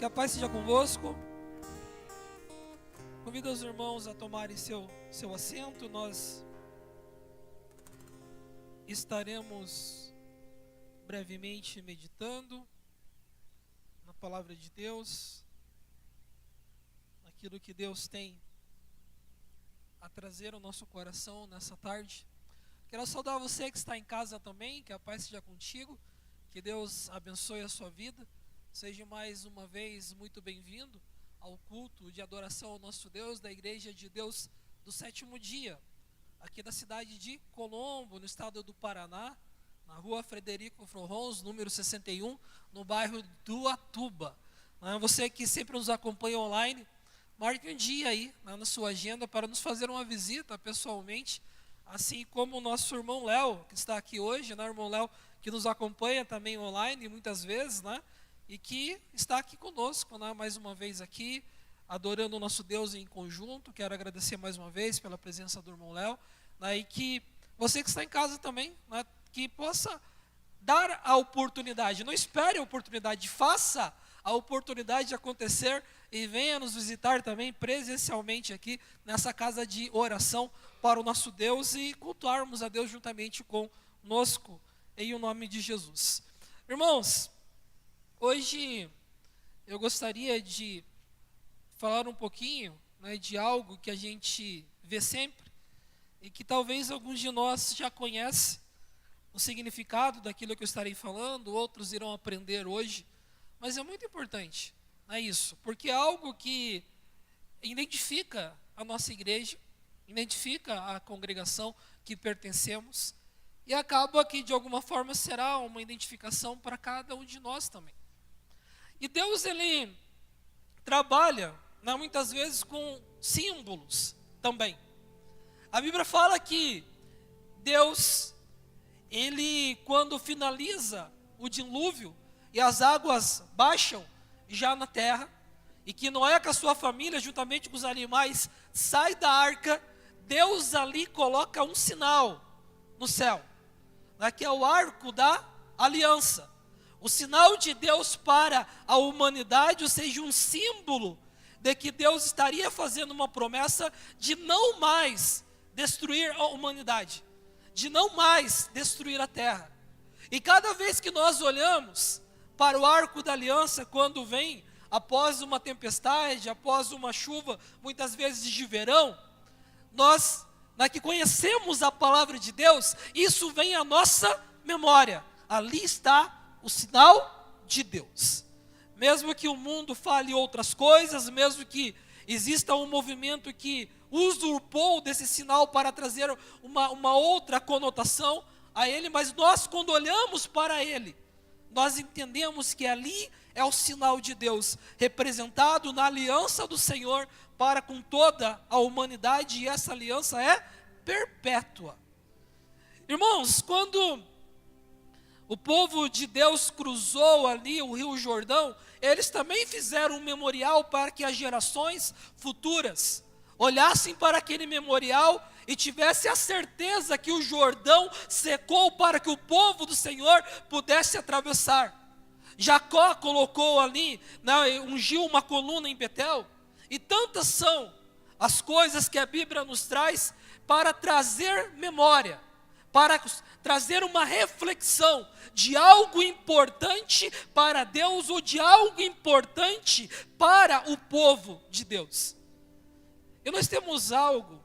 Que a paz seja convosco. Convido os irmãos a tomarem seu assento. Nós estaremos brevemente meditando na palavra de Deus, naquilo que Deus tem a trazer ao nosso coração nessa tarde. Quero saudar você que está em casa também, que a paz seja contigo, que Deus abençoe a sua vida. Seja mais uma vez muito bem-vindo ao culto de adoração ao nosso Deus da Igreja de Deus do Sétimo Dia, aqui da cidade de Colombo, no estado do Paraná, na rua Frederico Frorons, número 61, no bairro do Atuba. Você que sempre nos acompanha online, marque um dia aí na sua agenda para nos fazer uma visita pessoalmente, assim como o nosso irmão Léo, que está aqui hoje, irmão Léo, que nos acompanha também online muitas vezes, e que está aqui conosco, mais uma vez aqui, adorando o nosso Deus em conjunto. Quero agradecer mais uma vez pela presença do irmão Léo, e que você que está em casa também, que possa dar a oportunidade, não espere a oportunidade, faça a oportunidade acontecer e venha nos visitar também presencialmente aqui nessa casa de oração para o nosso Deus e cultuarmos a Deus juntamente conosco, em o nome de Jesus. Irmãos, hoje eu gostaria de falar um pouquinho de algo que a gente vê sempre e que talvez alguns de nós já conhecem o significado daquilo que eu estarei falando, outros irão aprender hoje, mas é muito importante, isso, porque é algo que identifica a nossa igreja, identifica a congregação que pertencemos e acaba que de alguma forma será uma identificação para cada um de nós também. E Deus, Ele trabalha, muitas vezes com símbolos também. A Bíblia fala que Deus, Ele quando finaliza o dilúvio e as águas baixam já na terra, e que Noé com a sua família, juntamente com os animais, sai da arca, Deus ali coloca um sinal no céu, que é o arco da aliança. O sinal de Deus para a humanidade, ou seja, um símbolo de que Deus estaria fazendo uma promessa de não mais destruir a humanidade, de não mais destruir a terra. E cada vez que nós olhamos para o arco da aliança, quando vem após uma tempestade, após uma chuva, muitas vezes de verão, nós, que conhecemos a palavra de Deus, isso vem à nossa memória. Ali está o sinal de Deus. Mesmo que o mundo fale outras coisas, mesmo que exista um movimento que usurpou desse sinal para trazer uma outra conotação a ele, mas nós, quando olhamos para ele, nós entendemos que ali é o sinal de Deus, representado na aliança do Senhor para com toda a humanidade, e essa aliança é perpétua. Irmãos, quando o povo de Deus cruzou ali o Rio Jordão, eles também fizeram um memorial para que as gerações futuras olhassem para aquele memorial e tivessem a certeza que o Jordão secou para que o povo do Senhor pudesse atravessar. Jacó colocou ali, ungiu uma coluna em Betel, e tantas são as coisas que a Bíblia nos traz para trazer memória, para trazer uma reflexão de algo importante para Deus ou de algo importante para o povo de Deus. E nós temos algo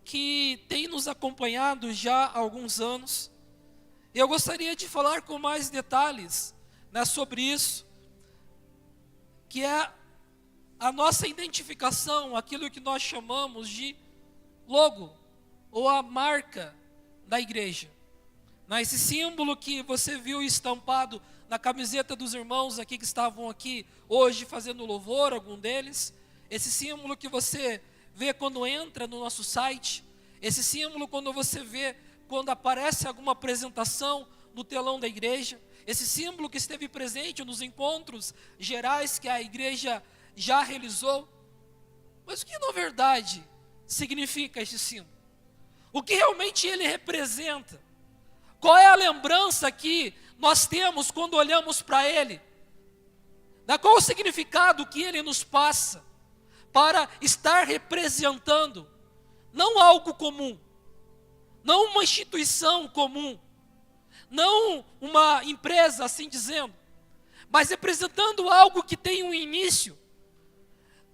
que tem nos acompanhado já há alguns anos, e eu gostaria de falar com mais detalhes sobre isso, que é a nossa identificação, aquilo que nós chamamos de logo, ou a marca da igreja. Esse símbolo que você viu estampado na camiseta dos irmãos aqui que estavam aqui hoje fazendo louvor, algum deles, esse símbolo que você vê quando entra no nosso site, esse símbolo quando você vê quando aparece alguma apresentação no telão da igreja, esse símbolo que esteve presente nos encontros gerais que a igreja já realizou. Mas o que na verdade significa esse símbolo? O que realmente ele representa? Qual é a lembrança que nós temos quando olhamos para ele? Qual o significado que ele nos passa para estar representando não algo comum, não uma instituição comum, não uma empresa, assim dizendo, mas representando algo que tem um início,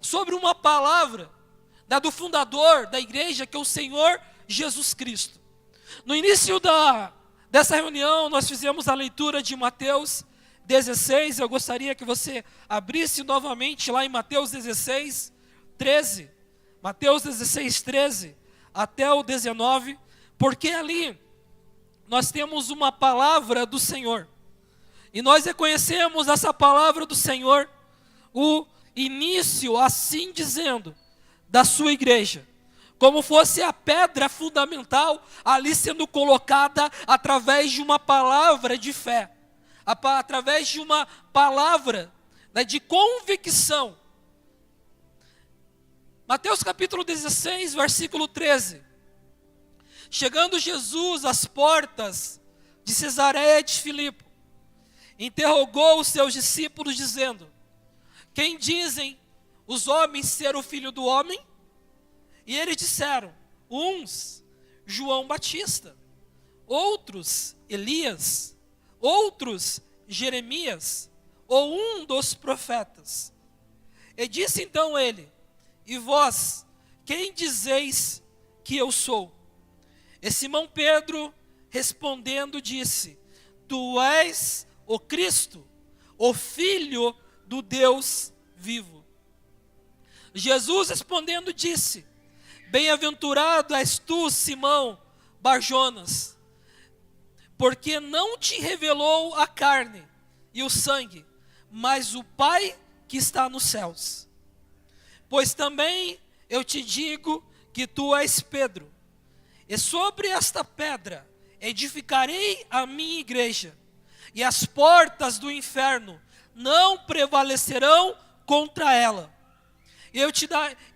sobre uma palavra do fundador da igreja, que é o Senhor Jesus Cristo. No início dessa reunião, nós fizemos a leitura de Mateus 16, eu gostaria que você abrisse novamente lá em Mateus 16, 13, Mateus 16, 13, até o 19, porque ali nós temos uma palavra do Senhor, e nós reconhecemos essa palavra do Senhor, o início, assim dizendo, da sua igreja, como fosse a pedra fundamental ali sendo colocada através de uma palavra de fé, através de uma palavra de convicção. Mateus capítulo 16, versículo 13. Chegando Jesus às portas de Cesareia de Filipe, interrogou os seus discípulos dizendo: quem dizem os homens ser o Filho do Homem? E eles disseram: uns, João Batista, outros, Elias, outros, Jeremias, ou um dos profetas. E disse então ele: e vós, quem dizeis que eu sou? E Simão Pedro, respondendo, disse: tu és o Cristo, o Filho do Deus vivo. Jesus respondendo disse: bem-aventurado és tu, Simão Barjonas, porque não te revelou a carne e o sangue, mas o Pai que está nos céus. Pois também eu te digo que tu és Pedro, e sobre esta pedra edificarei a minha igreja, e as portas do inferno não prevalecerão contra ela. E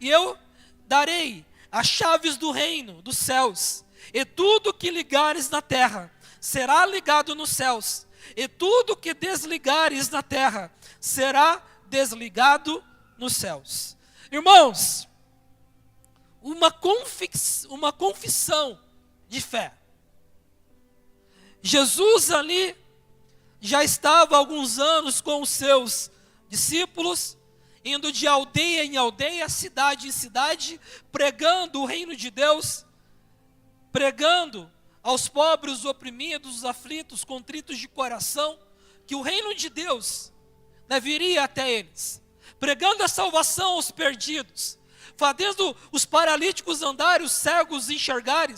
eu darei as chaves do reino dos céus, e tudo que ligares na terra será ligado nos céus, e tudo que desligares na terra será desligado nos céus. Irmãos, uma confissão de fé. Jesus ali já estava há alguns anos com os seus discípulos, indo de aldeia em aldeia, cidade em cidade, pregando o reino de Deus, pregando aos pobres, os oprimidos, os aflitos, contritos de coração, que o reino de Deus viria até eles, pregando a salvação aos perdidos, fazendo os paralíticos andarem, os cegos enxergar,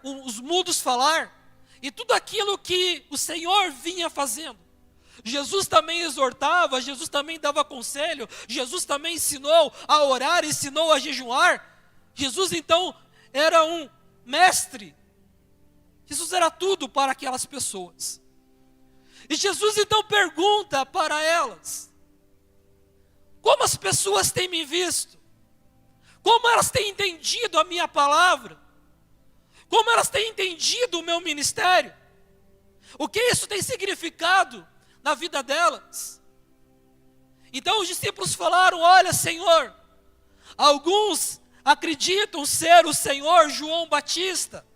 os mudos falar, e tudo aquilo que o Senhor vinha fazendo. Jesus também exortava, Jesus também dava conselho, Jesus também ensinou a orar, ensinou a jejuar. Jesus então era um mestre, Jesus era tudo para aquelas pessoas. E Jesus então pergunta para elas: como as pessoas têm me visto? Como elas têm entendido a minha palavra? Como elas têm entendido o meu ministério? O que isso tem significado na vida delas? Então os discípulos falaram: olha, Senhor, alguns acreditam ser o Senhor João Batista,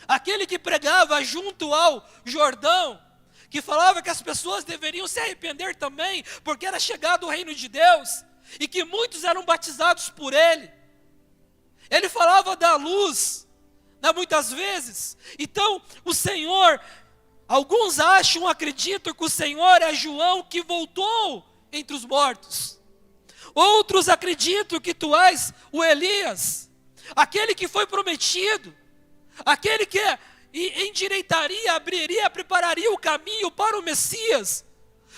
aquele que pregava junto ao Jordão, que falava que as pessoas deveriam se arrepender também, porque era chegado o reino de Deus, e que muitos eram batizados por ele. Ele falava da luz, muitas vezes. Então o Senhor, alguns acreditam que o Senhor é João que voltou entre os mortos. Outros acreditam que tu és o Elias, aquele que foi prometido, aquele que endireitaria, abriria, prepararia o caminho para o Messias.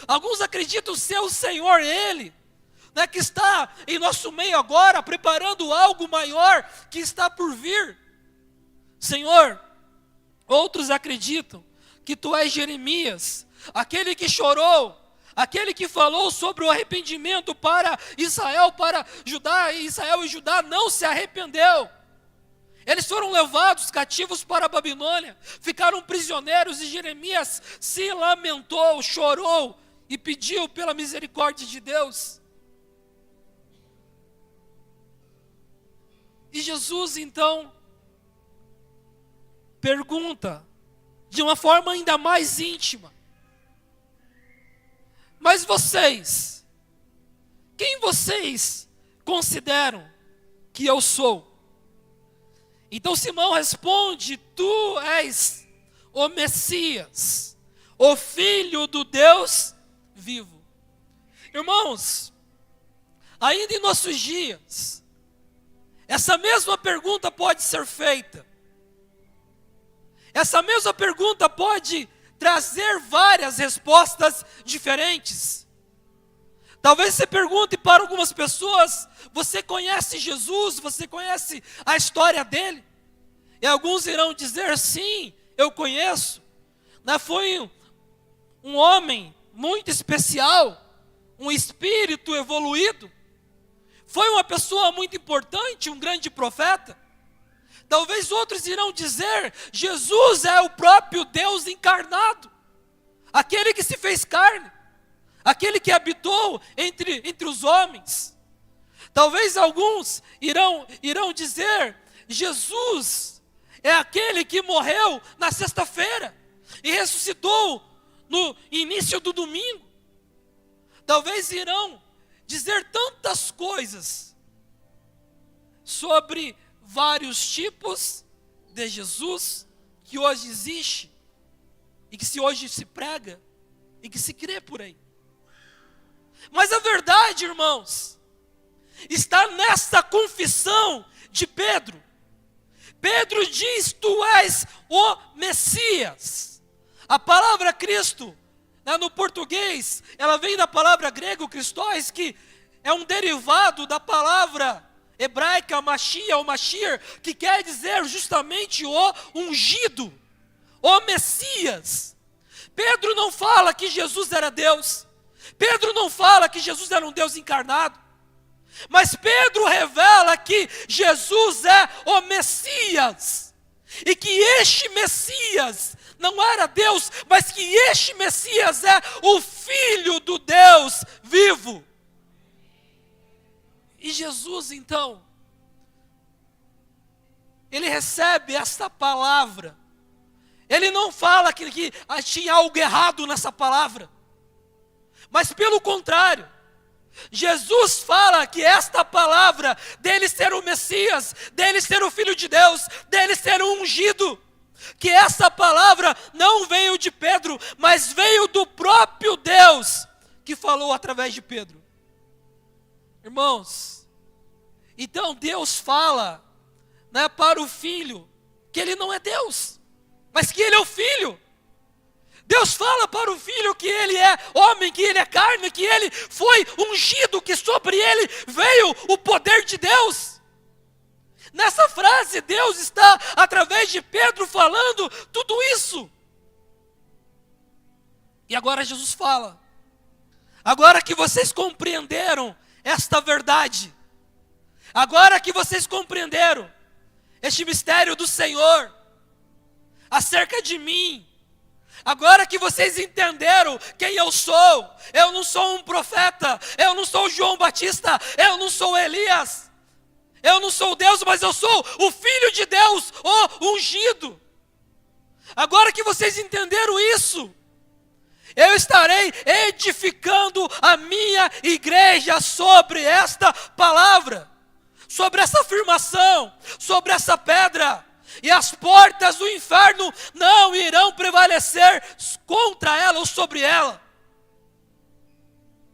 Alguns acreditam ser o Senhor, ele, que está em nosso meio agora, preparando algo maior que está por vir. Senhor, outros acreditam que tu és Jeremias, aquele que chorou, aquele que falou sobre o arrependimento para Israel, para Judá, e Israel e Judá não se arrependeu. Eles foram levados cativos para a Babilônia, ficaram prisioneiros, e Jeremias se lamentou, chorou, e pediu pela misericórdia de Deus. E Jesus então pergunta de uma forma ainda mais íntima: mas vocês, quem vocês consideram que eu sou? Então Simão responde: tu és o Messias, o Filho do Deus vivo. Irmãos, ainda em nossos dias, essa mesma pergunta pode ser feita. Essa mesma pergunta pode trazer várias respostas diferentes. Talvez você pergunte para algumas pessoas: você conhece Jesus? Você conhece a história dele? E alguns irão dizer: sim, eu conheço. Foi um homem muito especial, um espírito evoluído. Foi uma pessoa muito importante, um grande profeta. Talvez outros irão dizer: Jesus é o próprio Deus encarnado, aquele que se fez carne, aquele que habitou entre os homens. Talvez alguns irão dizer: Jesus é aquele que morreu na sexta-feira e ressuscitou no início do domingo. Talvez irão dizer tantas coisas sobre vários tipos de Jesus que hoje existe e que hoje se prega e que se crê por aí. Mas a verdade, irmãos, está nessa confissão de Pedro. Pedro diz: tu és o Messias. A palavra Cristo, no português, ela vem da palavra grego Christos, que é um derivado da palavra hebraica Mashiach ou Mashir, que quer dizer justamente o ungido, o Messias. Pedro não fala que Jesus era Deus. Pedro não fala que Jesus era um Deus encarnado. Mas Pedro revela que Jesus é o Messias. E que este Messias não era Deus, mas que este Messias é o Filho do Deus vivo. E Jesus então, ele recebe esta palavra. Ele não fala que tinha algo errado nessa palavra. Mas pelo contrário, Jesus fala que esta palavra dele ser o Messias, dele ser o Filho de Deus, dele ser o ungido, que essa palavra não veio de Pedro, mas veio do próprio Deus, que falou através de Pedro. Irmãos, então Deus fala, para o Filho, que ele não é Deus, mas que ele é o Filho. Deus fala para o Filho que ele é homem, que ele é carne, que ele foi ungido, que sobre ele veio o poder de Deus. Nessa frase, Deus está, através de Pedro, falando tudo isso. E agora Jesus fala: agora que vocês compreenderam esta verdade, agora que vocês compreenderam este mistério do Senhor acerca de mim, agora que vocês entenderam quem eu não sou um profeta, eu não sou João Batista, eu não sou Elias, eu não sou Deus, mas eu sou o Filho de Deus, o ungido. Agora que vocês entenderam isso, eu estarei edificando a minha igreja sobre esta palavra, sobre essa afirmação, sobre essa pedra. E as portas do inferno não irão prevalecer contra ela ou sobre ela.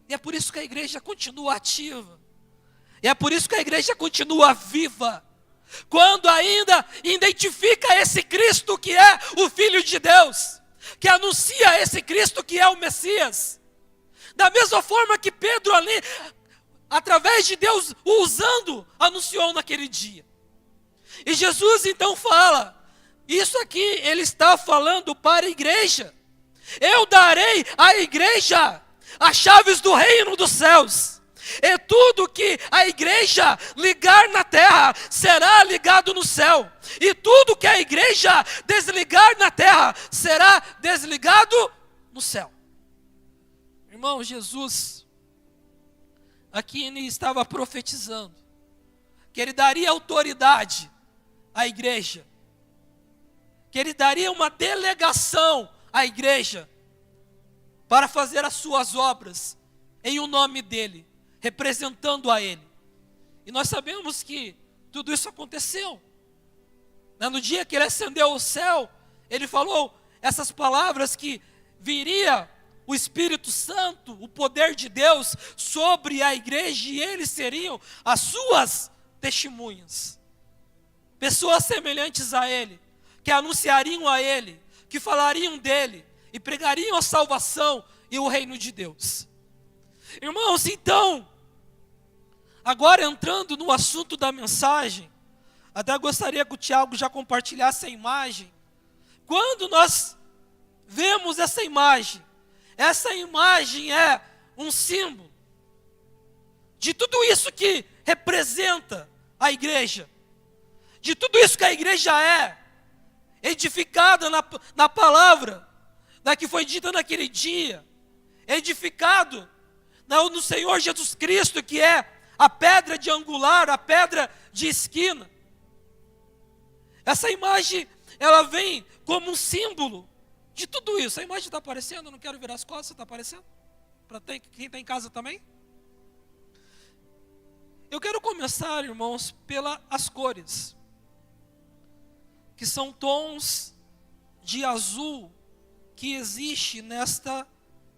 E é por isso que a igreja continua ativa. E é por isso que a igreja continua viva. Quando ainda identifica esse Cristo que é o Filho de Deus, que anuncia esse Cristo que é o Messias. Da mesma forma que Pedro ali, através de Deus o usando, anunciou naquele dia. E Jesus então fala, isso aqui ele está falando para a igreja. Eu darei à igreja as chaves do reino dos céus. E tudo que a igreja ligar na terra será ligado no céu. E tudo que a igreja desligar na terra será desligado no céu. Irmão, Jesus, aqui ele estava profetizando que ele daria autoridade à igreja, que ele daria uma delegação à igreja para fazer as suas obras em o nome dele, representando a ele. E nós sabemos que tudo isso aconteceu. No dia que ele ascendeu ao céu, ele falou essas palavras que viria o Espírito Santo, o poder de Deus sobre a igreja, e eles seriam as suas testemunhas. Pessoas semelhantes a ele, que anunciariam a ele, que falariam dele e pregariam a salvação e o reino de Deus. Irmãos, então, agora entrando no assunto da mensagem, até gostaria que o Tiago já compartilhasse a imagem. Quando nós vemos essa imagem é um símbolo de tudo isso que representa a igreja, de tudo isso que a igreja é, edificada na palavra, que foi dita naquele dia, edificado no Senhor Jesus Cristo, que é a pedra de angular, a pedra de esquina. Essa imagem, ela vem como um símbolo de tudo isso. A imagem está aparecendo? Eu não quero virar as costas, está aparecendo? Para quem está em casa também? Eu quero começar, irmãos, pelas cores, que são tons de azul que existe nesta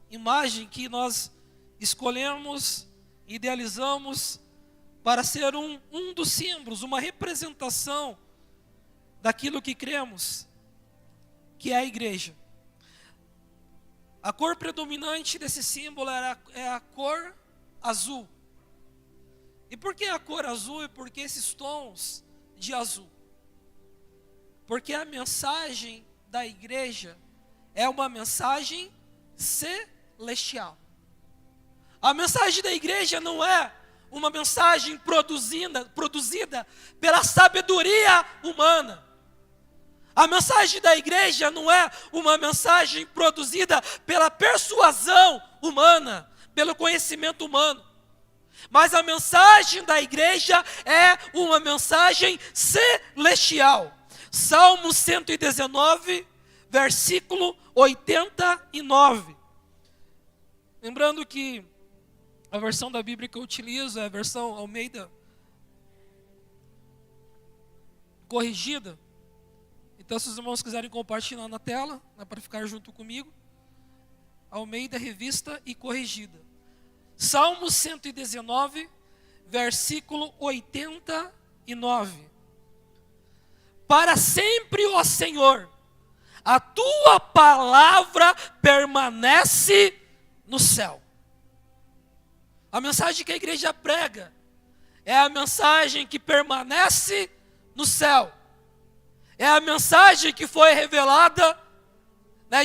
imagem que nós escolhemos, idealizamos para ser um dos símbolos, uma representação daquilo que cremos, que é a igreja. A cor predominante desse símbolo é a cor azul. E por que a cor azul e por que esses tons de azul? Porque a mensagem da igreja é uma mensagem celestial. A mensagem da igreja não é uma mensagem produzida pela sabedoria humana. A mensagem da igreja não é uma mensagem produzida pela persuasão humana, pelo conhecimento humano. Mas a mensagem da igreja é uma mensagem celestial. Salmo 119, versículo 89. Lembrando que a versão da Bíblia que eu utilizo é a versão Almeida corrigida. Então, se os irmãos quiserem compartilhar na tela, para ficar junto comigo, Almeida revista e corrigida. Salmo 119, versículo 89. Para sempre, ó Senhor, a tua palavra permanece no céu. A mensagem que a igreja prega é a mensagem que permanece no céu. É a mensagem que foi revelada,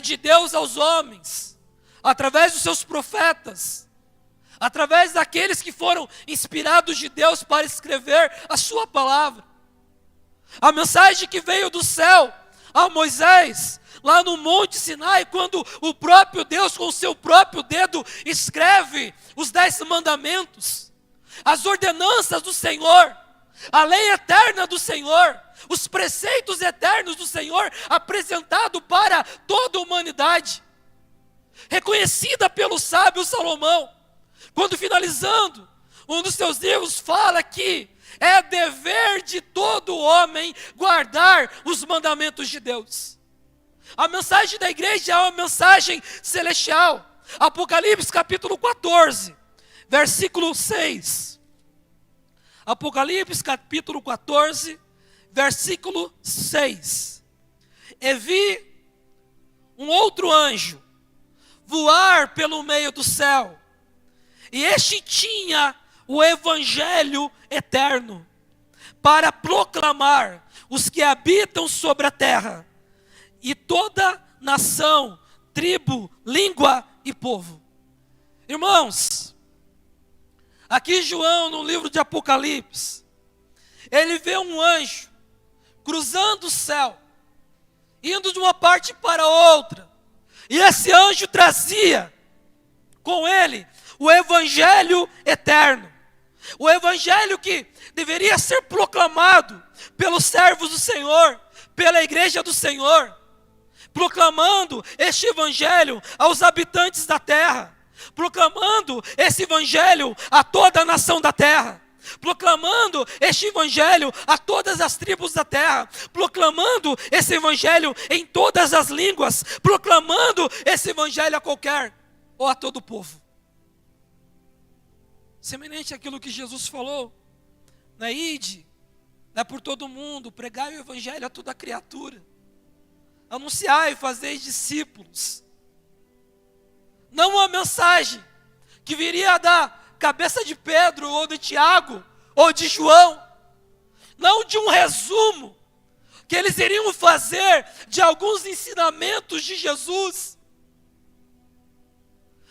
de Deus aos homens, através dos seus profetas, através daqueles que foram inspirados de Deus para escrever a sua palavra. A mensagem que veio do céu a Moisés, lá no Monte Sinai, quando o próprio Deus, com o seu próprio dedo, escreve os 10 mandamentos, as ordenanças do Senhor, a lei eterna do Senhor, os preceitos eternos do Senhor, apresentado para toda a humanidade, reconhecida pelo sábio Salomão, quando finalizando, um dos seus livros fala que é dever de todo homem guardar os mandamentos de Deus. A mensagem da igreja é uma mensagem celestial. Apocalipse capítulo 14, versículo 6. Apocalipse capítulo 14, versículo 6. E vi um outro anjo voar pelo meio do céu, e este tinha o evangelho eterno para proclamar os que habitam sobre a terra, e toda nação, tribo, língua e povo. Irmãos, aqui João, no livro de Apocalipse, ele vê um anjo cruzando o céu, indo de uma parte para outra, e esse anjo trazia com ele o evangelho eterno. O evangelho que deveria ser proclamado pelos servos do Senhor, pela igreja do Senhor, proclamando este evangelho aos habitantes da terra, proclamando esse evangelho a toda a nação da terra, proclamando este evangelho a todas as tribos da terra, proclamando esse evangelho em todas as línguas, proclamando esse evangelho a qualquer ou a todo o povo. Semelhante àquilo que Jesus falou, ide, por todo mundo, pregai o evangelho a toda criatura, anunciai e fazei discípulos. Não uma mensagem que viria da cabeça de Pedro, ou de Tiago, ou de João, não de um resumo que eles iriam fazer de alguns ensinamentos de Jesus,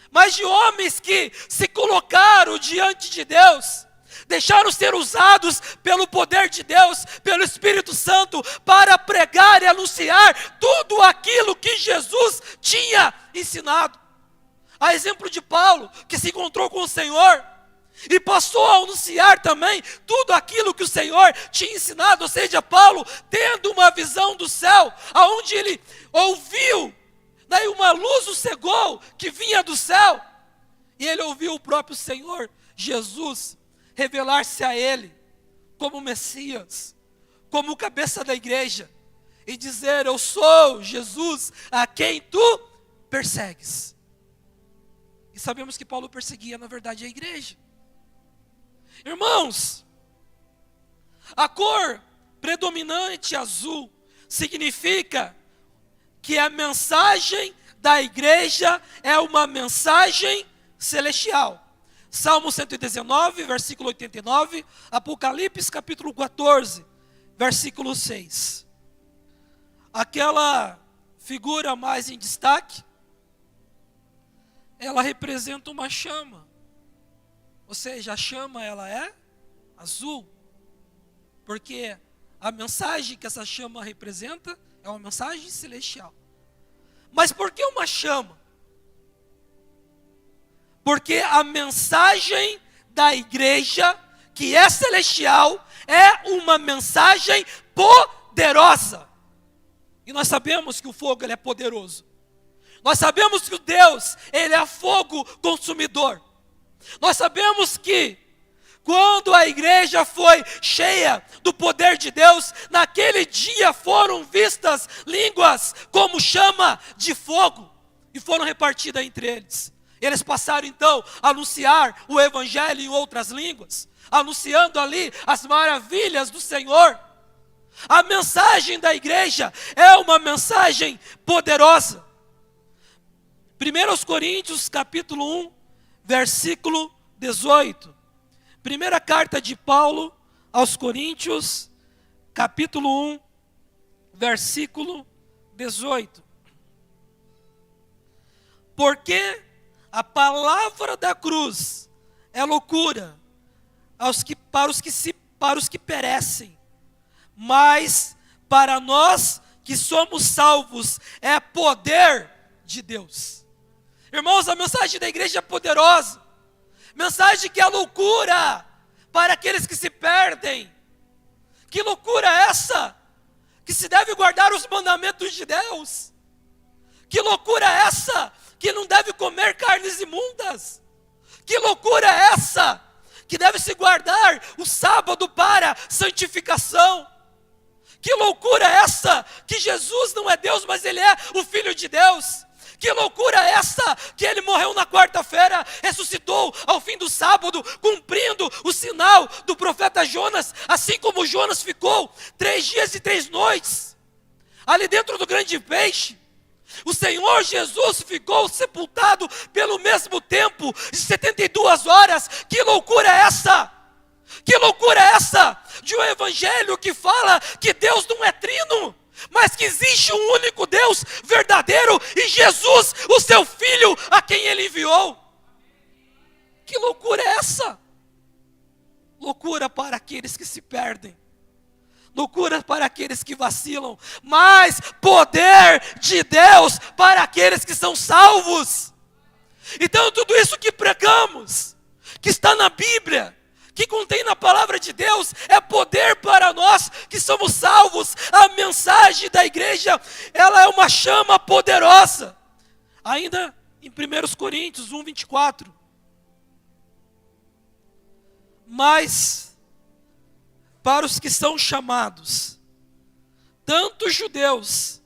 mas de homens que se colocaram diante de Deus, deixaram ser usados pelo poder de Deus, pelo Espírito Santo, para pregar e anunciar tudo aquilo que Jesus tinha ensinado. A exemplo de Paulo, que se encontrou com o Senhor e passou a anunciar também tudo aquilo que o Senhor tinha ensinado. Ou seja, Paulo tendo uma visão do céu, aonde ele ouviu, daí uma luz o cegou que vinha do céu, e ele ouviu o próprio Senhor Jesus revelar-se a ele como Messias, como cabeça da igreja, e dizer: eu sou Jesus a quem tu persegues. E sabemos que Paulo perseguia, na verdade, a igreja. Irmãos, a cor predominante azul significa que a mensagem da igreja é uma mensagem celestial. Salmo 119, versículo 89, Apocalipse capítulo 14, versículo 6. Aquela figura mais em destaque, ela representa uma chama. Ou seja, a chama ela é azul, porque a mensagem que essa chama representa é uma mensagem celestial. Mas por que uma chama? Porque a mensagem da igreja, que é celestial, é uma mensagem poderosa. E nós sabemos que o fogo ele é poderoso. Nós sabemos que o Deus, ele é fogo consumidor. Nós sabemos que quando a igreja foi cheia do poder de Deus, naquele dia foram vistas línguas como chama de fogo e foram repartidas entre eles. Eles passaram então a anunciar o evangelho em outras línguas, anunciando ali as maravilhas do Senhor. A mensagem da igreja é uma mensagem poderosa. 1 Coríntios capítulo 1, versículo 18. Primeira carta de Paulo aos Coríntios, capítulo 1, versículo 18. Porque a palavra da cruz é loucura para os que perecem, mas para nós que somos salvos é poder de Deus. Irmãos, a mensagem da igreja é poderosa. Mensagem que é loucura para aqueles que se perdem. Que loucura é essa? Que se deve guardar os mandamentos de Deus. Que loucura é essa? Que não deve comer carnes imundas. Que loucura é essa? Que deve se guardar o sábado para santificação. Que loucura é essa? Que Jesus não é Deus, mas Ele é o Filho de Deus. Que loucura é essa? Que Ele morreu na quarta-feira, ressuscitou ao fim do sábado, cumprindo o sinal do profeta Jonas, assim como Jonas ficou 3 dias e 3 noites, ali dentro do grande peixe. O Senhor Jesus ficou sepultado pelo mesmo tempo, de 72 horas. Que loucura é essa? Que loucura é essa? De um evangelho que fala que Deus não é trino, mas que existe um único Deus verdadeiro e Jesus, o seu Filho, a quem Ele enviou. Que loucura é essa? Loucura para aqueles que se perdem, loucura para aqueles que vacilam, mas poder de Deus para aqueles que são salvos. Então tudo isso que pregamos, que está na Bíblia, que contém na palavra de Deus, é poder para nós que somos salvos. A mensagem da igreja, ela é uma chama poderosa. Ainda em 1 Coríntios 1:24. Mas para os que são chamados, tanto judeus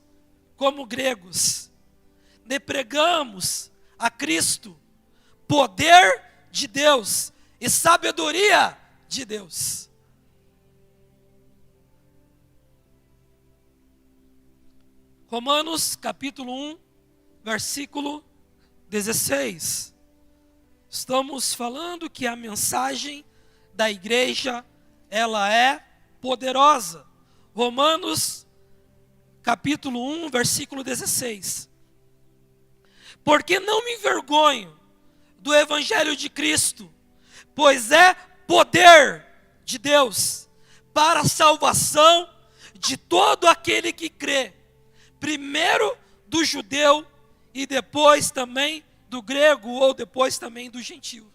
como gregos, ne pregamos a Cristo, poder de Deus e sabedoria de Deus. Romanos capítulo 1, versículo 16. Estamos falando que a mensagem da igreja, ela é poderosa. Romanos capítulo 1, versículo 16. Porque não me envergonho do evangelho de Cristo, pois é poder de Deus para a salvação de todo aquele que crê, primeiro do judeu e depois também do grego, ou depois também do gentio.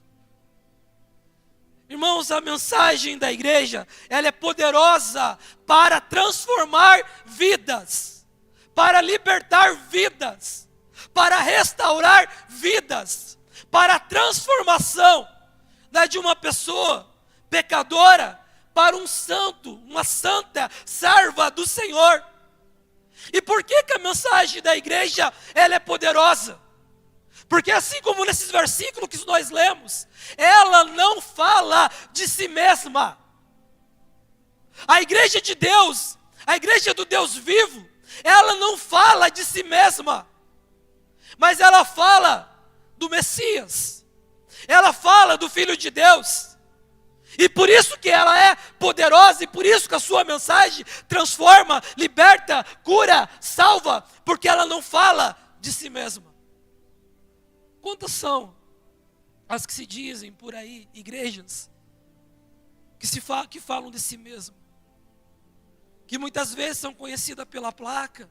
Irmãos, a mensagem da igreja, ela é poderosa para transformar vidas, para libertar vidas, para restaurar vidas, para a transformação de uma pessoa pecadora para um santo, uma santa serva do Senhor. E por que a mensagem da igreja, ela é poderosa? Porque assim como nesses versículos que nós lemos, ela não fala de si mesma. A igreja de Deus, a igreja do Deus vivo, ela não fala de si mesma, mas ela fala do Messias, ela fala do Filho de Deus, e por isso que ela é poderosa, e por isso que a sua mensagem transforma, liberta, cura, salva, porque ela não fala de si mesma. Quantas são as que se dizem por aí, igrejas, que falam de si mesmo, que muitas vezes são conhecidas pela placa,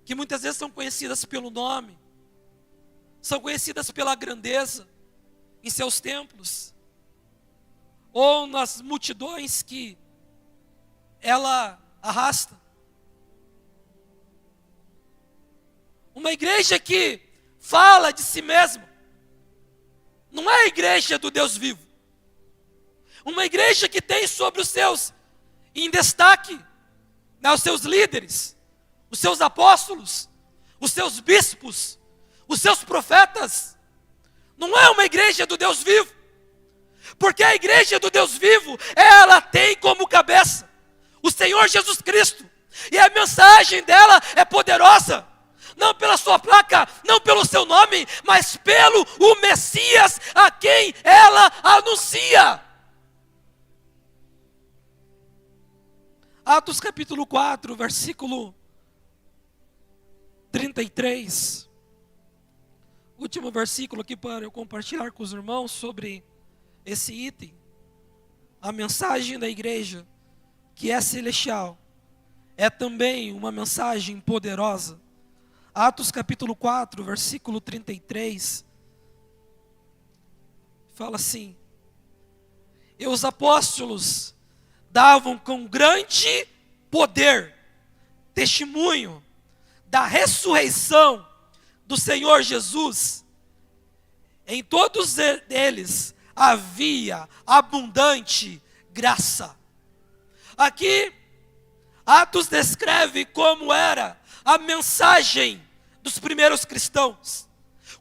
que muitas vezes são conhecidas pelo nome, são conhecidas pela grandeza em seus templos, ou nas multidões que ela arrasta. Uma igreja que fala de si mesma não é a igreja do Deus vivo. Uma igreja que tem sobre os seus, em destaque, os seus líderes, os seus apóstolos, os seus bispos, os seus profetas. Não é uma igreja do Deus vivo. Porque a igreja do Deus vivo, ela tem como cabeça o Senhor Jesus Cristo. E a mensagem dela é poderosa. Não pela sua placa, não pelo seu nome, mas pelo o Messias a quem ela anuncia. Atos capítulo 4, versículo 33. Último versículo aqui para eu compartilhar com os irmãos sobre esse item. A mensagem da igreja, que é celestial, é também uma mensagem poderosa. Atos capítulo 4, versículo 33, fala assim: e os apóstolos davam com grande poder testemunho da ressurreição do Senhor Jesus. Em todos eles havia abundante graça. Aqui, Atos descreve como era a mensagem dos primeiros cristãos,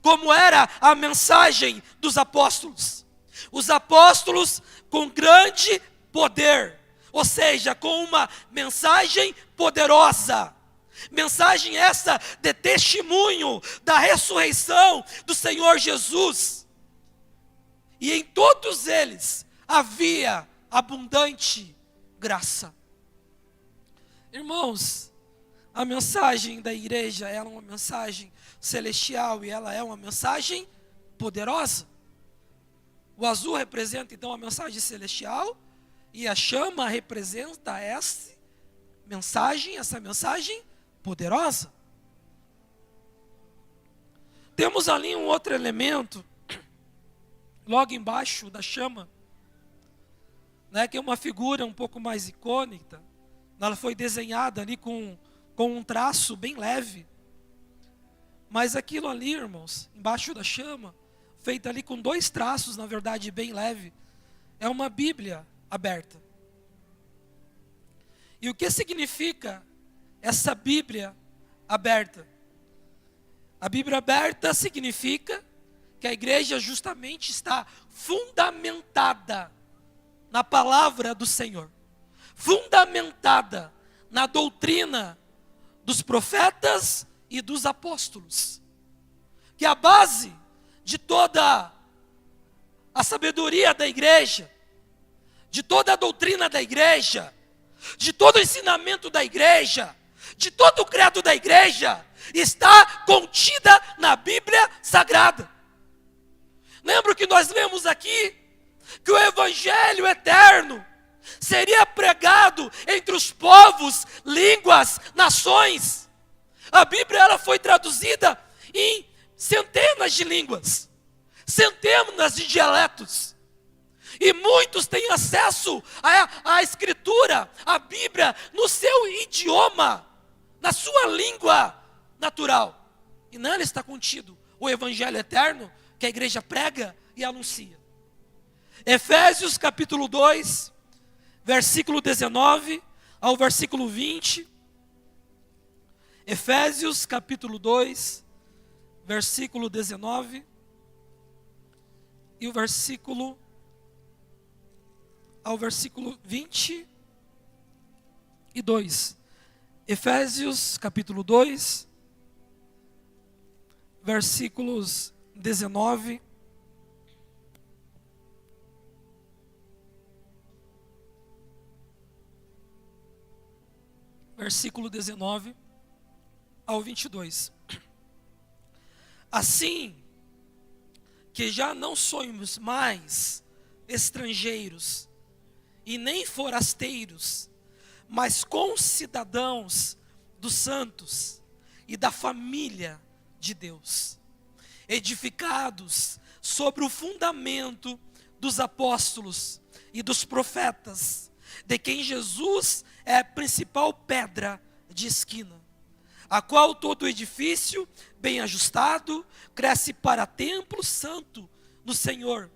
como era a mensagem dos apóstolos. Os apóstolos com grande poder, ou seja, com uma mensagem poderosa. Mensagem essa de testemunho da ressurreição do Senhor Jesus. E em todos eles havia abundante graça. Irmãos, a mensagem da igreja, ela é uma mensagem celestial e ela é uma mensagem poderosa. O azul representa então a mensagem celestial e a chama representa essa mensagem poderosa. temos ali um outro elemento, logo embaixo da chama, né, que é uma figura um pouco mais icônica. Ela foi desenhada ali com um traço bem leve. Mas aquilo ali, irmãos, embaixo da chama, feita ali com 2 traços, na verdade, bem leve, é uma Bíblia aberta. E o que significa essa Bíblia aberta? A Bíblia aberta significa que a igreja justamente está fundamentada na palavra do Senhor, fundamentada na doutrina dos profetas e dos apóstolos, que é a base de toda a sabedoria da igreja, de toda a doutrina da igreja, de todo o ensinamento da igreja, de todo o credo da igreja, está contida na Bíblia Sagrada. Lembra que nós lemos aqui que o Evangelho eterno seria pregado entre os povos, línguas, nações. A Bíblia ela foi traduzida em centenas de línguas, centenas de dialetos. E muitos têm acesso à Escritura, à Bíblia, no seu idioma, na sua língua natural. E nela está contido o Evangelho eterno que a igreja prega e anuncia. Efésios capítulo 2, versículo 19 ao versículo 20. Efésios capítulo 2, versículo 19 e o versículo ao versículo 22. Efésios capítulo 2, versículos 19 versículo 19 ao 22. Assim que já não somos mais estrangeiros e nem forasteiros, mas concidadãos dos santos e da família de Deus, edificados sobre o fundamento dos apóstolos e dos profetas, de quem Jesus é a principal pedra de esquina, a qual todo edifício bem ajustado cresce para templo santo no Senhor,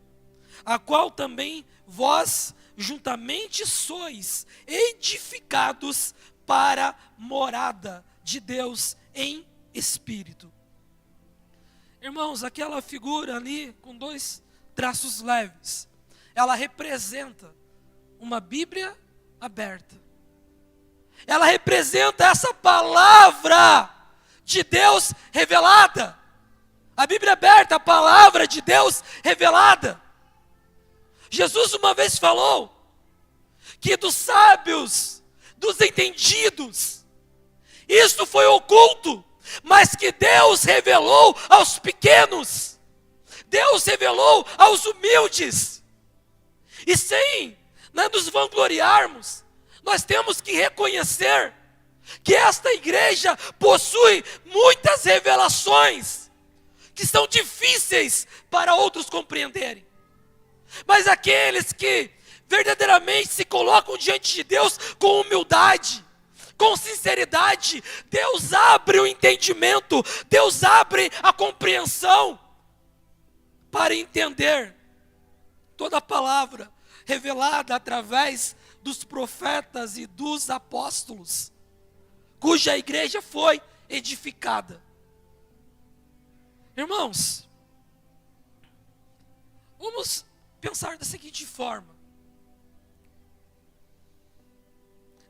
a qual também vós juntamente sois edificados para morada de Deus em espírito. Irmãos, aquela figura ali com 2 traços leves, ela representa uma Bíblia aberta. Ela representa essa palavra de Deus revelada. A Bíblia aberta, a palavra de Deus revelada. Jesus uma vez falou que dos sábios, dos entendidos, isto foi oculto, mas que Deus revelou aos pequenos. Deus revelou aos humildes. E sem nos vangloriarmos, nós temos que reconhecer que esta igreja possui muitas revelações que são difíceis para outros compreenderem. Mas aqueles que verdadeiramente se colocam diante de Deus com humildade, com sinceridade, Deus abre o entendimento, Deus abre a compreensão para entender toda a palavra revelada através dos profetas e dos apóstolos, cuja igreja foi edificada. Irmãos, vamos pensar da seguinte forma.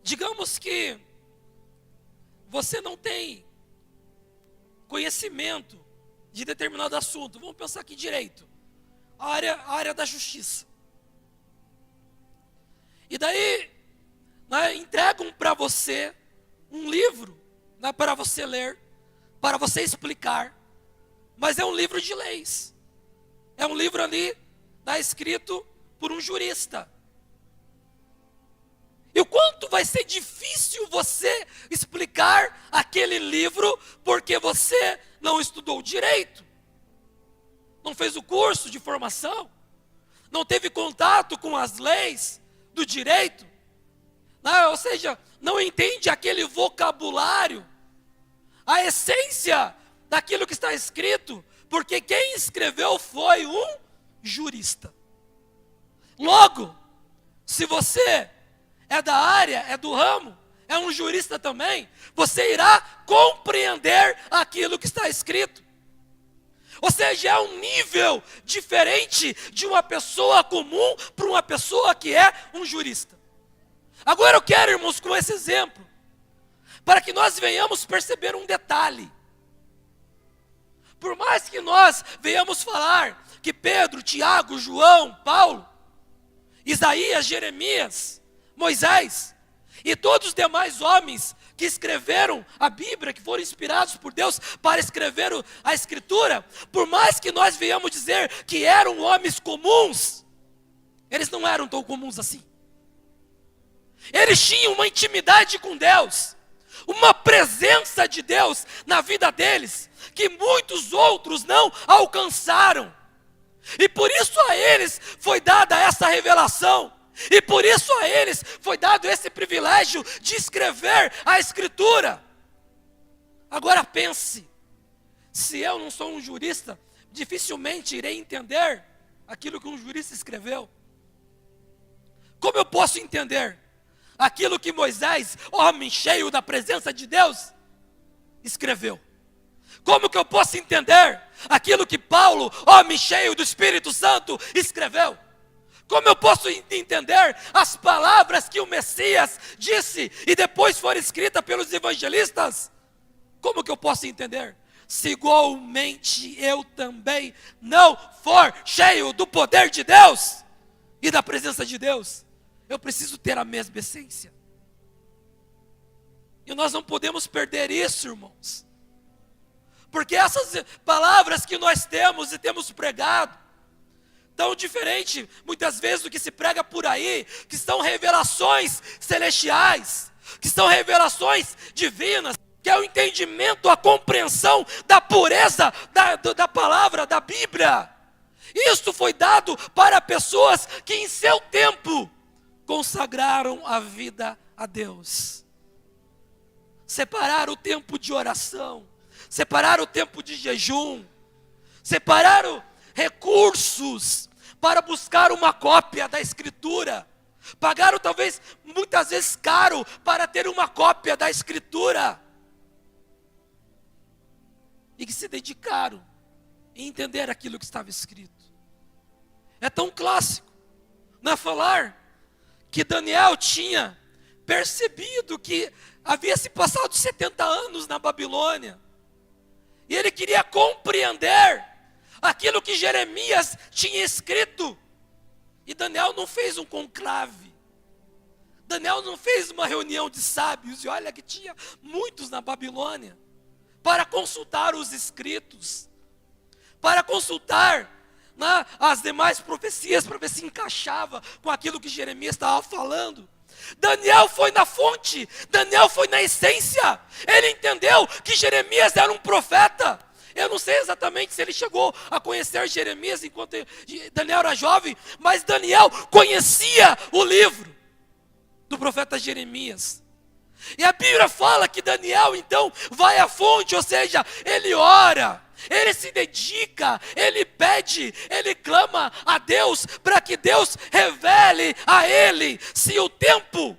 Digamos que você não tem conhecimento de determinado assunto. Vamos pensar aqui direito. A área da justiça. E daí, entregam para você um livro, para você ler, para você explicar. Mas é um livro de leis. É um livro ali, escrito por um jurista. E o quanto vai ser difícil você explicar aquele livro, porque você não estudou direito, não fez o curso de formação, não teve contato com as leis do direito, né? Ou seja, não entende aquele vocabulário, a essência daquilo que está escrito, porque quem escreveu foi um jurista. Logo, se você é da área, é do ramo, é um jurista também, você irá compreender aquilo que está escrito. Ou seja, é um nível diferente de uma pessoa comum para uma pessoa que é um jurista. Agora eu quero, irmãos, com esse exemplo, para que nós venhamos perceber um detalhe. Por mais que nós venhamos falar que Pedro, Tiago, João, Paulo, Isaías, Jeremias, Moisés e todos os demais homens que escreveram a Bíblia, que foram inspirados por Deus para escrever a Escritura, por mais que nós venhamos dizer que eram homens comuns, eles não eram tão comuns assim. Eles tinham uma intimidade com Deus, uma presença de Deus na vida deles, que muitos outros não alcançaram. E por isso a eles foi dada essa revelação. E por isso a eles foi dado esse privilégio de escrever a Escritura. Agora pense, se eu não sou um jurista, dificilmente irei entender aquilo que um jurista escreveu. Como eu posso entender aquilo que Moisés, homem cheio da presença de Deus, escreveu? Como que eu posso entender aquilo que Paulo, homem cheio do Espírito Santo, escreveu? Como eu posso entender as palavras que o Messias disse e depois foram escritas pelos evangelistas? Como que eu posso entender? Se igualmente eu também não for cheio do poder de Deus e da presença de Deus, eu preciso ter a mesma essência. E nós não podemos perder isso, irmãos. Porque essas palavras que nós temos e temos pregado, tão diferente muitas vezes do que se prega por aí, que são revelações celestiais, que são revelações divinas, que é o entendimento, a compreensão da pureza da palavra, da Bíblia. Isso foi dado para pessoas que em seu tempo consagraram a vida a Deus. Separaram o tempo de oração, separaram o tempo de jejum, separaram recursos para buscar uma cópia da Escritura. Pagaram talvez muitas vezes caro para ter uma cópia da Escritura. E que se dedicaram em entender aquilo que estava escrito. É tão clássico, não é falar que Daniel tinha percebido que havia se passado 70 anos na Babilônia. E ele queria compreender aquilo que Jeremias tinha escrito. E Daniel não fez um conclave. Daniel não fez uma reunião de sábios. E olha que tinha muitos na Babilônia. Para consultar os escritos. Para consultar as demais profecias. Para ver se encaixava com aquilo que Jeremias estava falando. Daniel foi na fonte. Daniel foi na essência. Ele entendeu que Jeremias era um profeta. Eu não sei exatamente se ele chegou a conhecer Jeremias enquanto Daniel era jovem, mas Daniel conhecia o livro do profeta Jeremias. E a Bíblia fala que Daniel então vai à fonte, ou seja, ele ora, ele se dedica, ele pede, ele clama a Deus para que Deus revele a ele se o tempo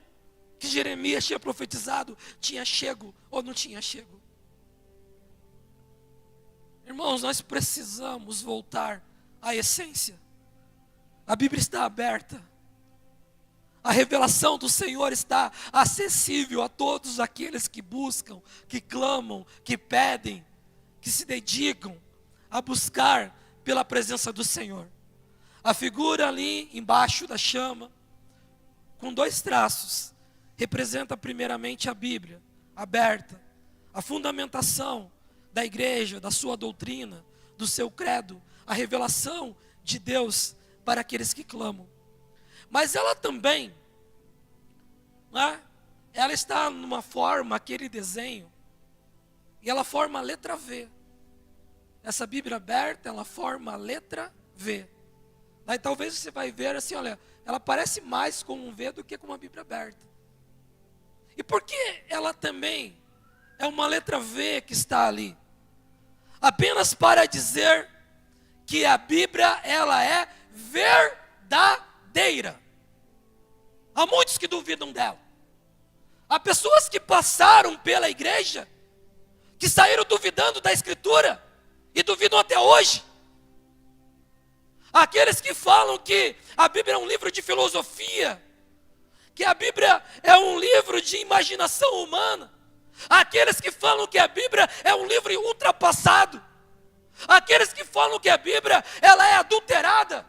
que Jeremias tinha profetizado tinha chego ou não tinha chego. Irmãos, nós precisamos voltar à essência. A Bíblia está aberta. A revelação do Senhor está acessível a todos aqueles que buscam, que clamam, que pedem, que se dedicam a buscar pela presença do Senhor. A figura ali embaixo da chama, com 2 traços, representa primeiramente a Bíblia aberta, a fundamentação da igreja, da sua doutrina, do seu credo, a revelação de Deus para aqueles que clamam. Mas ela também, ela está numa forma, aquele desenho, e ela forma a letra V. essa Bíblia aberta, ela forma a letra V. Daí talvez você vai ver assim, olha, ela parece mais com um V do que com uma Bíblia aberta. E por que ela também é uma letra V que está ali? Apenas para dizer que a Bíblia, ela é verdadeira. Há muitos que duvidam dela. Há pessoas que passaram pela igreja, que saíram duvidando da Escritura, e duvidam até hoje. Aqueles que falam que a Bíblia é um livro de filosofia, que a Bíblia é um livro de imaginação humana. Aqueles que falam que a Bíblia é um livro ultrapassado. Aqueles que falam que a Bíblia, ela é adulterada.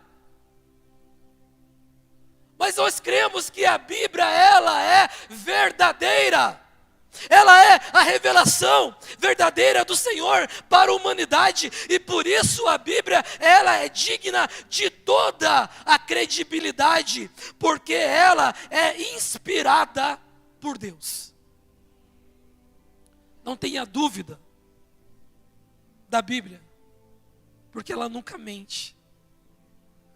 Mas nós cremos que a Bíblia, ela é verdadeira. Ela é a revelação verdadeira do Senhor para a humanidade. E por isso a Bíblia, ela é digna de toda a credibilidade. Porque ela é inspirada por Deus. Não tenha dúvida da Bíblia. Porque ela nunca mente.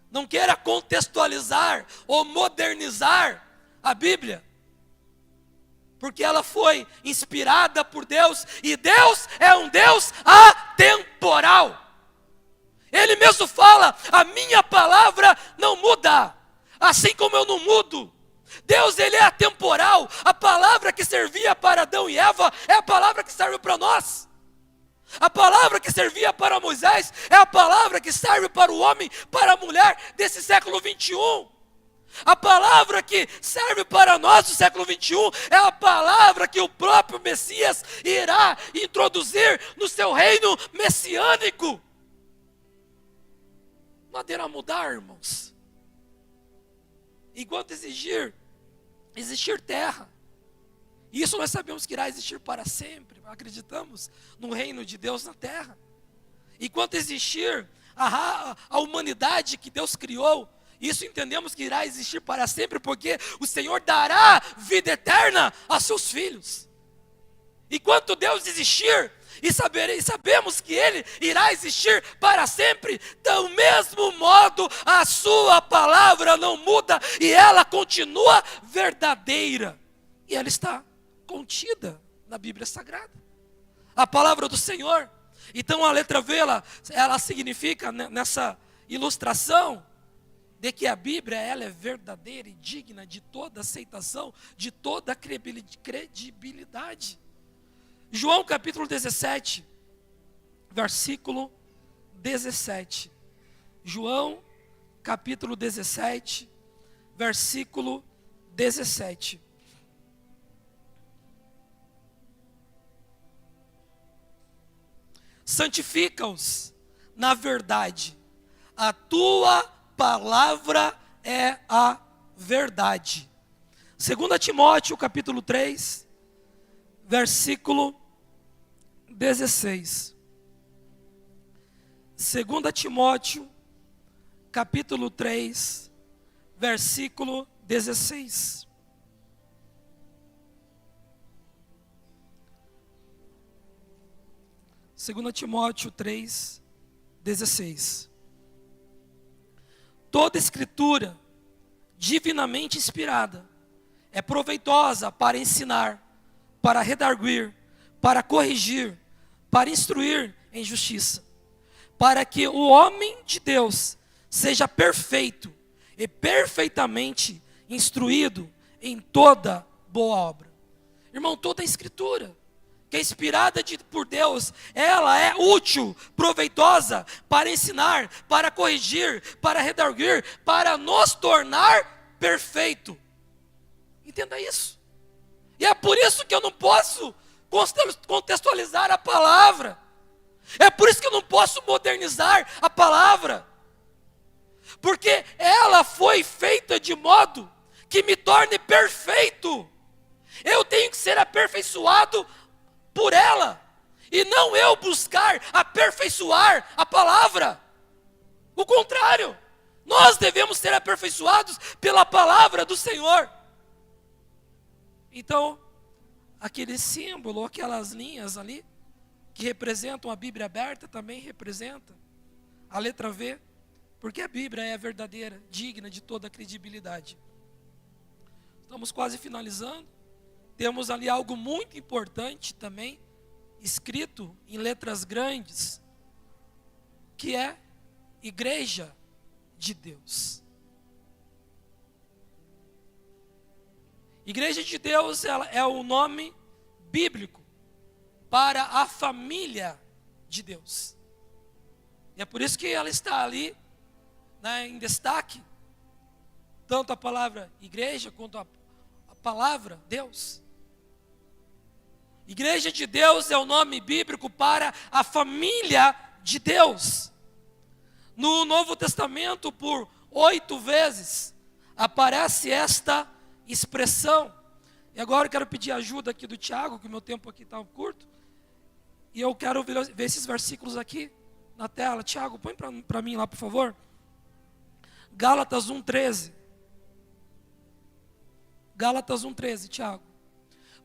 Não queira contextualizar ou modernizar a Bíblia. Porque ela foi inspirada por Deus. E Deus é um Deus atemporal. Ele mesmo fala, a minha palavra não muda. Assim como eu não mudo. Deus, ele é atemporal. A palavra que servia para Adão e Eva é a palavra que serve para nós. A palavra que servia para Moisés é a palavra que serve para o homem, para a mulher desse século 21. A palavra que serve para nós do século 21 é a palavra que o próprio Messias irá introduzir no seu reino messiânico. Não haverá mudar, irmãos. Enquanto existir terra, isso nós sabemos que irá existir para sempre. Acreditamos no reino de Deus na terra. Enquanto existir a humanidade que Deus criou, isso entendemos que irá existir para sempre, porque o Senhor dará vida eterna a seus filhos. Enquanto Deus existir, e sabemos que Ele irá existir para sempre, do mesmo modo a sua palavra não muda e ela continua verdadeira. E ela está contida na Bíblia Sagrada. A palavra do Senhor. Então a letra V, ela significa nessa ilustração de que a Bíblia, ela é verdadeira e digna de toda aceitação, de toda credibilidade. João capítulo 17, versículo 17. João capítulo 17, versículo 17. Santifica-os na verdade, a tua palavra é a verdade. 2 Timóteo capítulo 3, versículo 16. 2 Timóteo capítulo 3, versículo 16. Segunda Timóteo 3, 16. Toda escritura divinamente inspirada é proveitosa para ensinar, para redarguir, para corrigir, para instruir em justiça, para que o homem de Deus seja perfeito e perfeitamente instruído em toda boa obra. Irmão, toda a escritura que é inspirada por Deus, ela é útil, proveitosa para ensinar, para corrigir, para redarguir, para nos tornar perfeito. Entenda isso. E é por isso que eu não posso contextualizar a palavra. É por isso que eu não posso modernizar a palavra. Porque ela foi feita de modo que me torne perfeito. Eu tenho que ser aperfeiçoado por ela, e não eu buscar aperfeiçoar a palavra. O contrário, nós devemos ser aperfeiçoados pela palavra do Senhor. Então, aquele símbolo, aquelas linhas ali, que representam a Bíblia aberta, também representa a letra V, porque a Bíblia é verdadeira, digna de toda a credibilidade. Estamos quase finalizando. Temos ali algo muito importante também, escrito em letras grandes, que é Igreja de Deus. Igreja de Deus, ela é o nome bíblico para a família de Deus. E é por isso que ela está ali, né, em destaque, tanto a palavra igreja quanto a palavra Deus. Igreja de Deus é o nome bíblico para a família de Deus. No Novo Testamento, por 8 vezes, aparece esta expressão. E agora eu quero pedir ajuda aqui do Tiago, que o meu tempo aqui está curto. E eu quero ver esses versículos aqui na tela. Tiago, põe para mim lá, por favor. Gálatas 1,13. Gálatas 1,13, Tiago.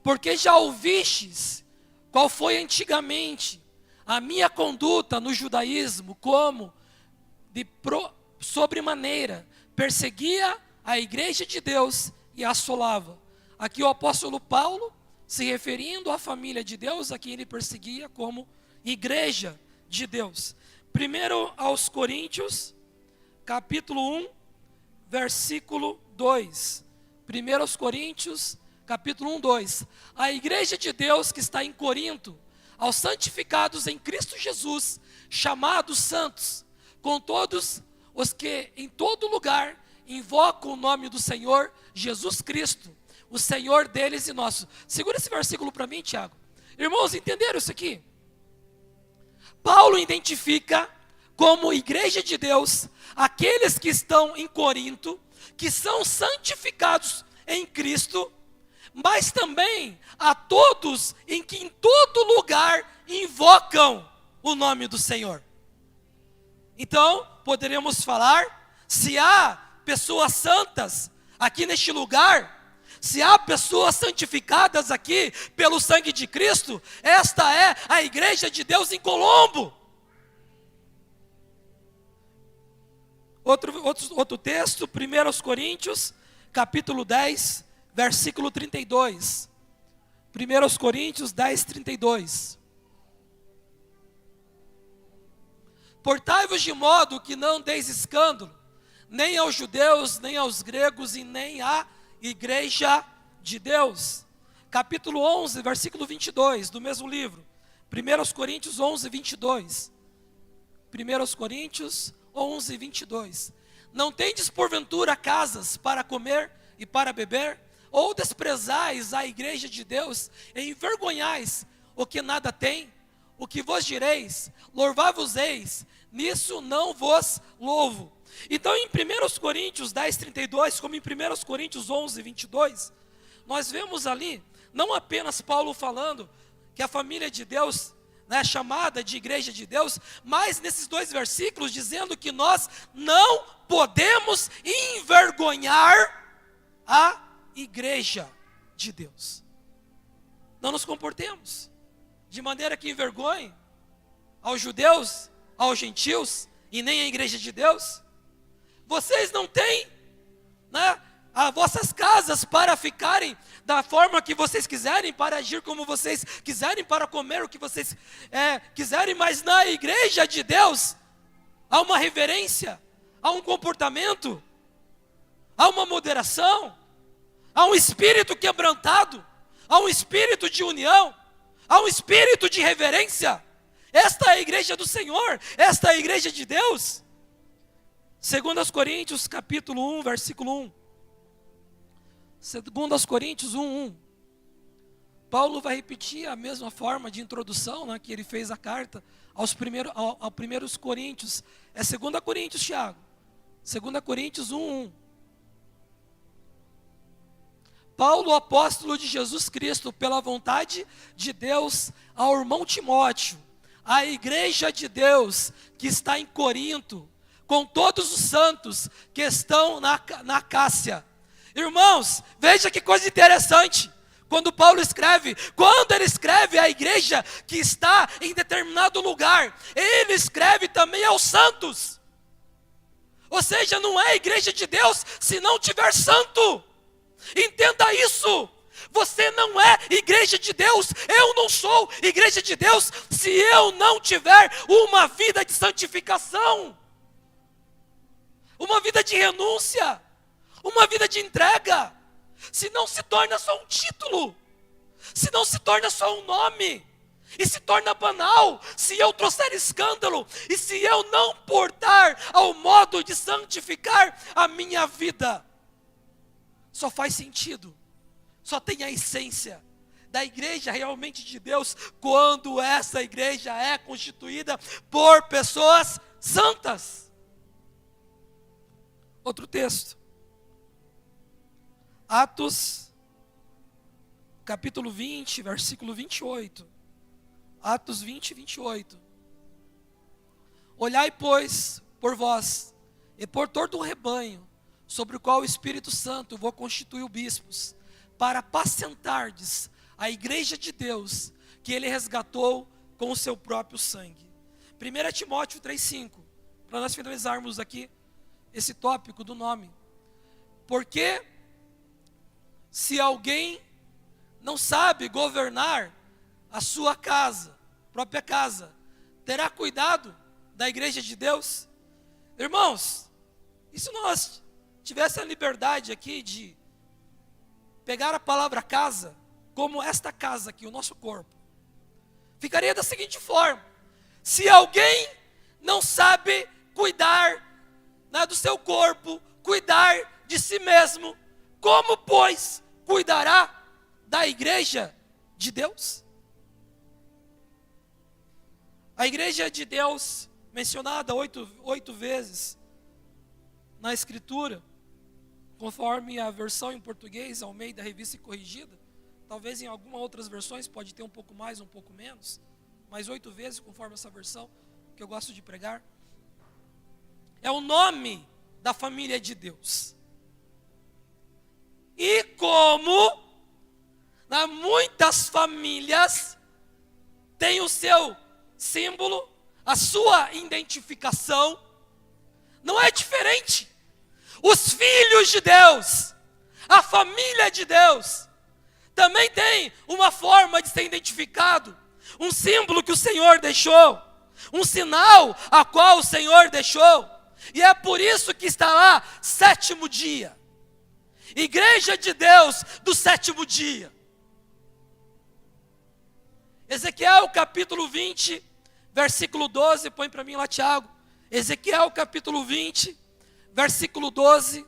Porque já ouvistes qual foi antigamente a minha conduta no judaísmo, como de sobremaneira perseguia a igreja de Deus e a assolava. Aqui o apóstolo Paulo, se referindo à família de Deus, a quem ele perseguia como igreja de Deus. Primeiro aos Coríntios, capítulo 1, versículo 2. Primeiro aos Coríntios, capítulo 1, 2. A igreja de Deus que está em Corinto, aos santificados em Cristo Jesus, chamados santos, com todos os que em todo lugar invocam o nome do Senhor Jesus Cristo, o Senhor deles e nosso. Segura esse versículo para mim, Tiago. Irmãos, entenderam isso aqui? Paulo identifica como igreja de Deus aqueles que estão em Corinto, que são santificados em Cristo, mas também a todos em que em todo lugar invocam o nome do Senhor. Então, poderemos falar, se há pessoas santas aqui neste lugar, se há pessoas santificadas aqui pelo sangue de Cristo, esta é a igreja de Deus em Colombo. Outro texto, 1 Coríntios, capítulo 10, versículo 32. 1 Coríntios 10, 32. Portai-vos de modo que não deis escândalo, nem aos judeus, nem aos gregos, e nem à igreja de Deus. Capítulo 11, versículo 22, do mesmo livro. 1 Coríntios 11, 22. 1 Coríntios 11, 22. Não tendes porventura casas para comer e para beber? Ou desprezais a igreja de Deus e envergonhais o que nada tem? O que vos direis? Louvai-vos-eis, nisso não vos louvo. Então em 1 Coríntios 10, 32, como em 1 Coríntios 11, 22, nós vemos ali, não apenas Paulo falando que a família de Deus é chamada de igreja de Deus, mas nesses 2 versículos dizendo que nós não podemos envergonhar a igreja de Deus. Não nos comportemos de maneira que envergonhe aos judeus, aos gentios e nem a igreja de Deus. Vocês não têm, né, as vossas casas para ficarem da forma que vocês quiserem, para agir como vocês quiserem, para comer o que vocês quiserem, mas na igreja de Deus há uma reverência, há um comportamento, há uma moderação, há um espírito quebrantado, há um espírito de união, há um espírito de reverência. Esta é a igreja do Senhor, esta é a igreja de Deus. 2 Coríntios capítulo 1, versículo 1. 2 Coríntios 1, 1. Paulo vai repetir a mesma forma de introdução, né, que ele fez a carta aos primeiros Coríntios. É 2 Coríntios, Tiago. 2 Coríntios 1, 1. Paulo, apóstolo de Jesus Cristo, pela vontade de Deus, ao irmão Timóteo, a igreja de Deus que está em Corinto, com todos os santos que estão na Acácia. Irmãos, veja que coisa interessante. Quando Paulo escreve, quando ele escreve à igreja que está em determinado lugar, ele escreve também aos santos. Ou seja, não é a igreja de Deus se não tiver santo. Entenda isso. Você não é igreja de Deus, eu não sou igreja de Deus se eu não tiver uma vida de santificação, uma vida de renúncia, uma vida de entrega. Se não se torna só um título, se não se torna só um nome, e se torna banal, se eu trouxer escândalo, e se eu não portar ao modo de santificar a minha vida. Só faz sentido, só tem a essência da igreja realmente de Deus, quando essa igreja é constituída por pessoas santas. Outro texto, Atos, capítulo 20, versículo 28. Atos 20, 28. Olhai, pois, por vós, e por todo o rebanho, sobre o qual o Espírito Santo vou constituir bispos, para apacentardes a igreja de Deus, que ele resgatou com o seu próprio sangue. 1 Timóteo 3,5, para nós finalizarmos aqui esse tópico do nome. Porque se alguém não sabe governar a sua casa, própria casa, terá cuidado da igreja de Deus? Irmãos, e se nós tivéssemos a liberdade aqui de pegar a palavra casa, como esta casa aqui, o nosso corpo, ficaria da seguinte forma: se alguém não sabe cuidar, né, do seu corpo, cuidar de si mesmo, como, pois, cuidará da igreja de Deus? A igreja de Deus, mencionada oito vezes na Escritura, conforme a versão em português, Almeida Revista e Corrigida, talvez em algumas outras versões pode ter um pouco mais, um pouco menos, mas 8 vezes, conforme essa versão que eu gosto de pregar, é o nome da família de Deus. E como muitas famílias têm o seu símbolo, a sua identificação, não é diferente. Os filhos de Deus, a família de Deus, também tem uma forma de ser identificado, um símbolo que o Senhor deixou, um sinal a qual o Senhor deixou, e é por isso que está lá, 7º dia, igreja de Deus do 7º dia. Ezequiel capítulo 20, versículo 12, põe para mim lá, Tiago. Ezequiel capítulo 20, versículo 12,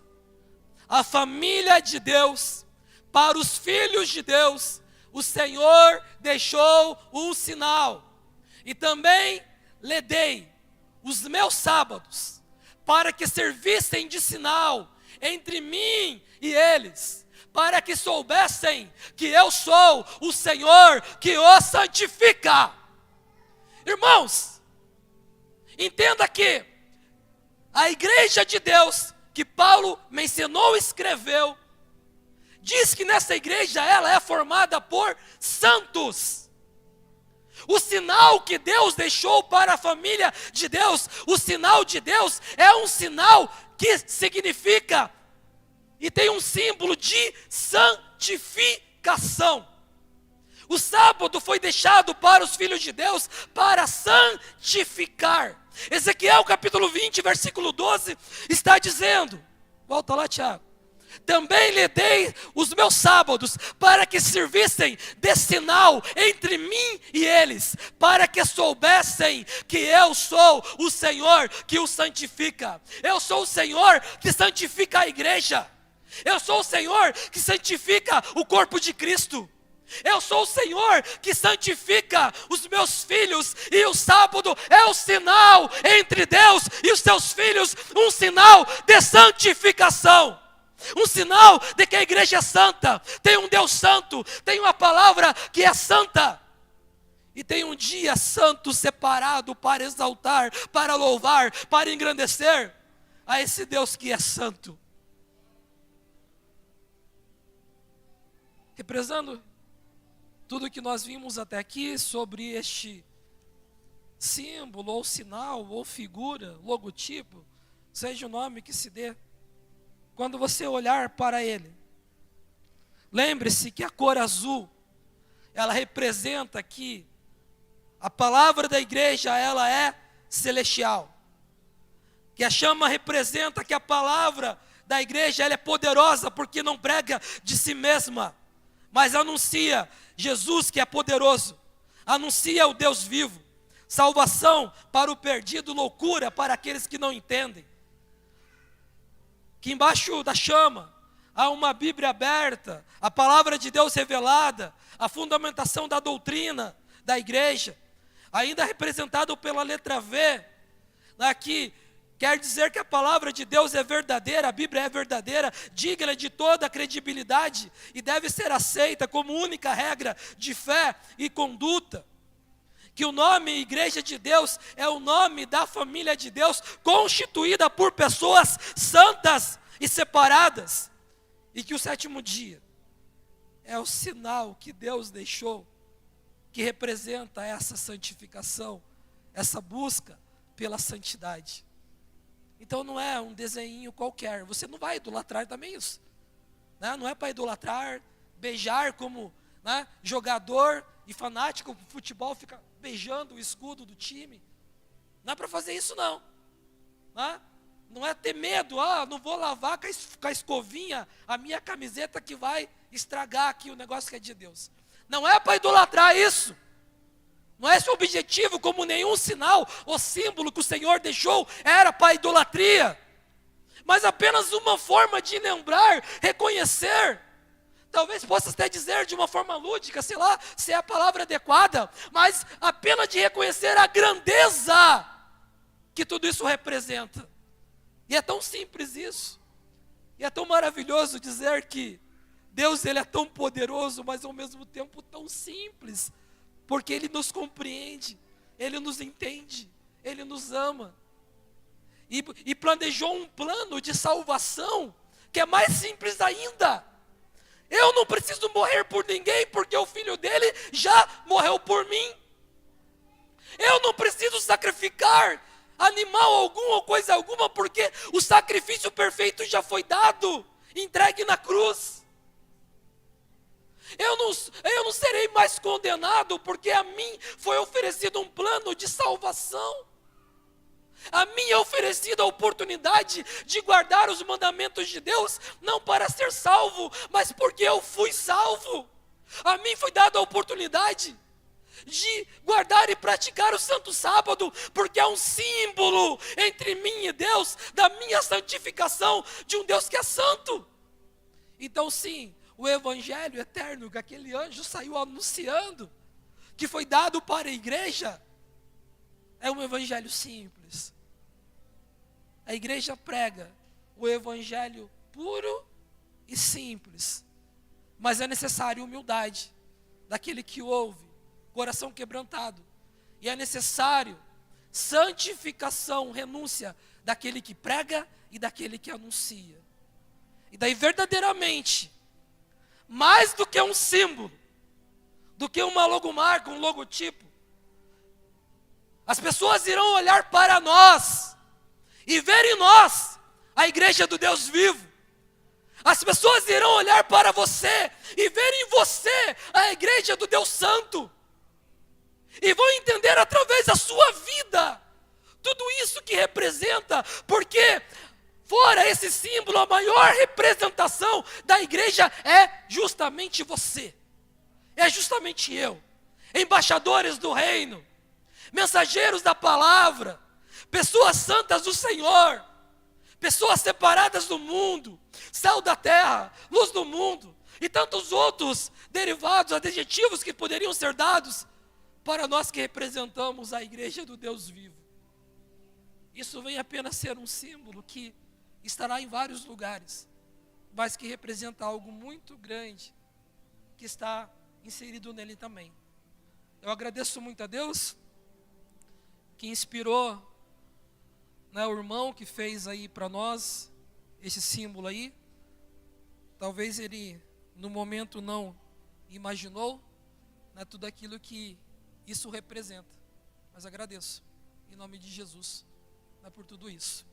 a família de Deus, para os filhos de Deus, o Senhor deixou um sinal, e também lhe dei os meus sábados, para que servissem de sinal entre mim e eles, para que soubessem que eu sou o Senhor que os santifica. Irmãos, entenda que a igreja de Deus, que Paulo mencionou e escreveu, diz que nessa igreja ela é formada por santos. O sinal que Deus deixou para a família de Deus, o sinal de Deus é um sinal que significa e tem um símbolo de santificação. O sábado foi deixado para os filhos de Deus para santificar. Ezequiel capítulo 20, versículo 12, está dizendo, volta lá, Tiago. Também lhe dei os meus sábados, para que servissem de sinal entre mim e eles, para que soubessem que eu sou o Senhor que os santifica. Eu sou o Senhor que santifica a igreja. Eu sou o Senhor que santifica o corpo de Cristo. Eu sou o Senhor que santifica os meus filhos, e o sábado é o sinal entre Deus e os seus filhos, um sinal de santificação, um sinal de que a igreja é santa, tem um Deus santo, tem uma palavra que é santa, e tem um dia santo separado para exaltar, para louvar, para engrandecer a esse Deus que é santo. Represando tudo que nós vimos até aqui sobre este símbolo, ou sinal, ou figura, logotipo, seja o nome que se dê, quando você olhar para ele, lembre-se que a cor azul, ela representa que a palavra da igreja, ela é celestial. Que a chama representa que a palavra da igreja, ela é poderosa, porque não prega de si mesma, mas anuncia Jesus, que é poderoso, anuncia o Deus vivo, salvação para o perdido, loucura para aqueles que não entendem. Que embaixo da chama há uma Bíblia aberta, a palavra de Deus revelada, a fundamentação da doutrina da igreja, ainda representado pela letra V, aqui quer dizer que a palavra de Deus é verdadeira, a Bíblia é verdadeira, digna de toda a credibilidade e deve ser aceita como única regra de fé e conduta. Que o nome Igreja de Deus é o nome da família de Deus, constituída por pessoas santas e separadas, e que o sétimo dia é o sinal que Deus deixou, que representa essa santificação, essa busca pela santidade. Então não é um desenho qualquer, você não vai idolatrar também isso, né? Não é para idolatrar, beijar como, né, jogador e fanático do futebol fica beijando o escudo do time, não é para fazer isso não, né? Não é ter medo, não vou lavar com a escovinha a minha camiseta que vai estragar aqui o negócio que é de Deus. Não é para idolatrar isso. Não é esse o objetivo, como nenhum sinal ou símbolo que o Senhor deixou era para idolatria. Mas apenas uma forma de lembrar, reconhecer. Talvez possa até dizer de uma forma lúdica, sei lá, se é a palavra adequada, mas apenas de reconhecer a grandeza que tudo isso representa. E é tão simples isso. E é tão maravilhoso dizer que Deus, ele é tão poderoso, mas ao mesmo tempo tão simples, porque Ele nos compreende, Ele nos entende, Ele nos ama, e planejou um plano de salvação, que é mais simples ainda. Eu não preciso morrer por ninguém, porque o Filho dele já morreu por mim. Eu não preciso sacrificar animal algum ou coisa alguma, porque o sacrifício perfeito já foi dado, entregue na cruz. Eu não serei mais condenado, porque a mim foi oferecido um plano de salvação. A mim é oferecida a oportunidade de guardar os mandamentos de Deus, não para ser salvo, mas porque eu fui salvo. A mim foi dada a oportunidade de guardar e praticar o santo sábado, porque é um símbolo entre mim e Deus, da minha santificação, de um Deus que é santo. Então sim, o evangelho eterno que aquele anjo saiu anunciando, que foi dado para a igreja, é um evangelho simples. A igreja prega o evangelho puro e simples, mas é necessário humildade daquele que ouve, coração quebrantado, e é necessário santificação, renúncia daquele que prega e daquele que anuncia. E daí verdadeiramente, mais do que um símbolo, do que uma logomarca, um logotipo, as pessoas irão olhar para nós e ver em nós a igreja do Deus vivo. As pessoas irão olhar para você e ver em você a igreja do Deus santo. E vão entender através da sua vida tudo isso que representa, porque fora esse símbolo, a maior representação da igreja é justamente você, é justamente eu, embaixadores do reino, mensageiros da palavra, pessoas santas do Senhor, pessoas separadas do mundo, sal da terra, luz do mundo, e tantos outros derivados, adjetivos que poderiam ser dados para nós que representamos a igreja do Deus vivo. Isso vem apenas ser um símbolo que estará em vários lugares, mas que representa algo muito grande, que está inserido nele também. Eu agradeço muito a Deus, que inspirou, né, o irmão que fez aí para nós, esse símbolo aí. Talvez ele, no momento, não imaginou, não é tudo aquilo que isso representa, mas agradeço, em nome de Jesus, não é por tudo isso.